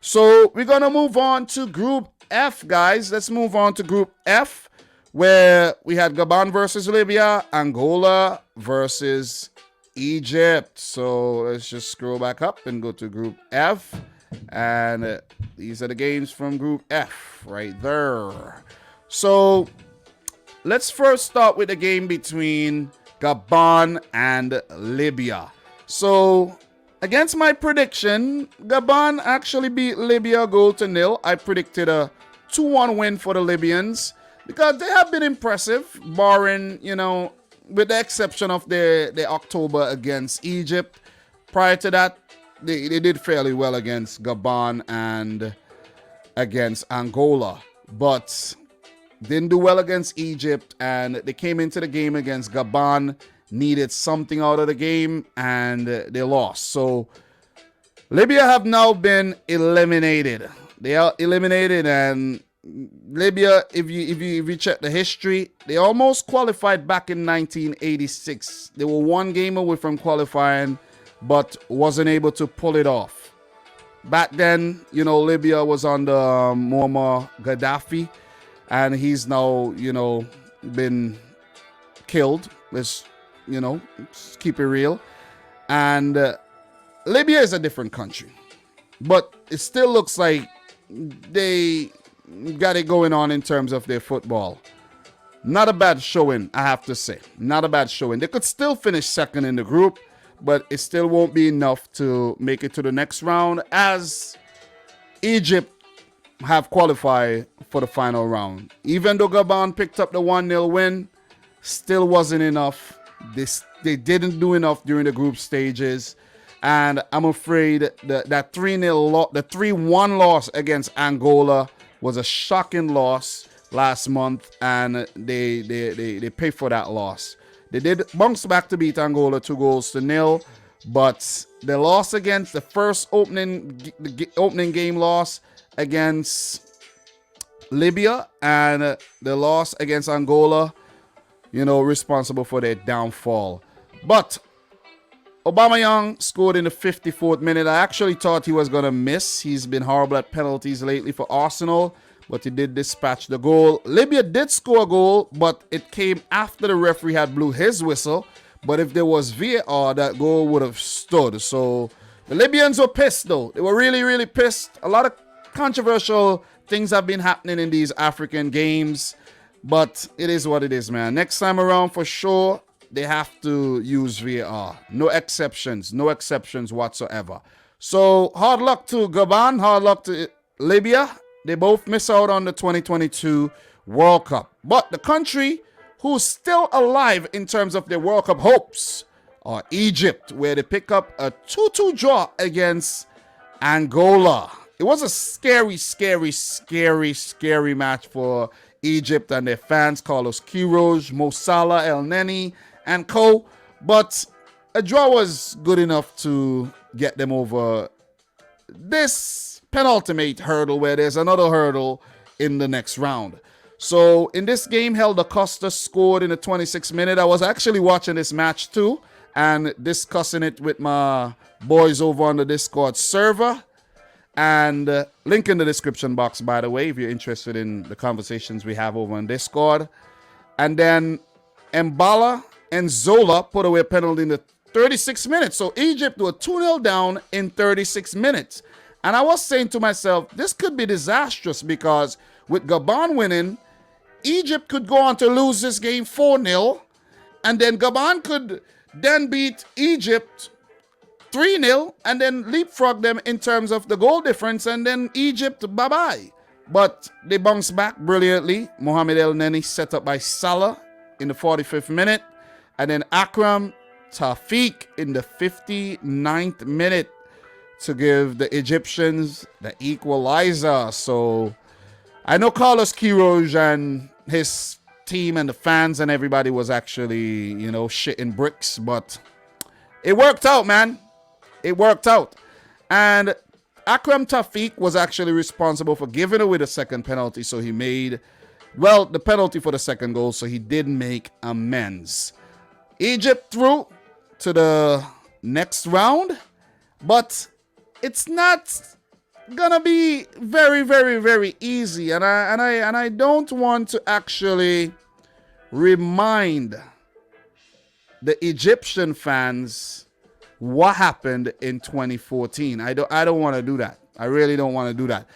So we're going to move on to Group F, guys. Let's move on to Group F, where we had Gabon versus Libya, Angola versus Egypt. So let's just scroll back up and go to Group F. And these are the games from Group F right there. So let's first start with the game between Gabon and Libya. So against my prediction, Gabon actually beat Libya goal to nil. I predicted a 2-1 win for the Libyans because they have been impressive, barring, with the exception of their October against Egypt. Prior to that, they did fairly well against Gabon and against Angola, but didn't do well against Egypt, and they came into the game against Gabon, needed something out of the game, and they lost. So Libya have now been eliminated. They are eliminated, and Libya, if you check the history, they almost qualified back in 1986. They were one game away from qualifying, but wasn't able to pull it off. Back then, Libya was under Muammar Gaddafi, and he's now, been killed. Let's keep it real. And Libya is a different country, but it still looks like they got it going on in terms of their football. Not a bad showing, I have to say. Not a bad showing. They could still finish second in the group, but it still won't be enough to make it to the next round, as Egypt have qualified for the final round. Even though Gabon picked up the 1-0 win, still wasn't enough. They didn't do enough during the group stages, and I'm afraid that 3-1 loss against Angola was a shocking loss last month, and they pay for that loss. They did bounce back to beat Angola 2-0, but the loss against the first opening game loss against Libya and the loss against Angola, responsible for their downfall. But Aubameyang scored in the 54th minute. I actually thought he was going to miss. He's been horrible at penalties lately for Arsenal, but he did dispatch the goal. Libya did score a goal, but it came after the referee had blew his whistle. But if there was VAR, that goal would have stood. So the Libyans were pissed, though. They were really, really pissed. A lot of controversial things have been happening in these African games, but it is what it is, man. Next time around, for sure, they have to use VAR. No exceptions whatsoever. So hard luck to Gabon, hard luck to Libya. They both miss out on the 2022 World Cup. But the country who's still alive in terms of their World Cup hopes are Egypt, where they pick up a 2-2 draw against Angola. It was a scary, scary, scary, scary match for Egypt and their fans, Carlos Queiroz, Mo Salah, El Neni, and co. But a draw was good enough to get them over this penultimate hurdle, where there's another hurdle in the next round. So in this game, Helder Costa scored in the 26th minute. I was actually watching this match too and discussing it with my boys over on the Discord server. And link in the description box, by the way, if you're interested in the conversations we have over on Discord. And then Mbala and Zola put away a penalty in the 36th minute. So Egypt were 2-0 down in 36 minutes. And I was saying to myself, this could be disastrous, because with Gabon winning, Egypt could go on to lose this game 4-0. And then Gabon could then beat Egypt 3-0 and then leapfrog them in terms of the goal difference, and then Egypt, bye-bye. But they bounced back brilliantly. Mohamed El Neni set up by Salah in the 45th minute, and then Akram Tafiq in the 59th minute to give the Egyptians the equalizer. So I know Carlos Queiroz and his team and the fans and everybody was actually, shitting bricks, but it worked out, man. It worked out. And Akram Tafiq was actually responsible for giving away the second penalty, so he made, the penalty for the second goal, so he did make amends. Egypt through to the next round, but it's not gonna be very, very, very easy, and I don't want to actually remind the Egyptian fans what happened in 2014. I don't want to do that. I really don't want to do that.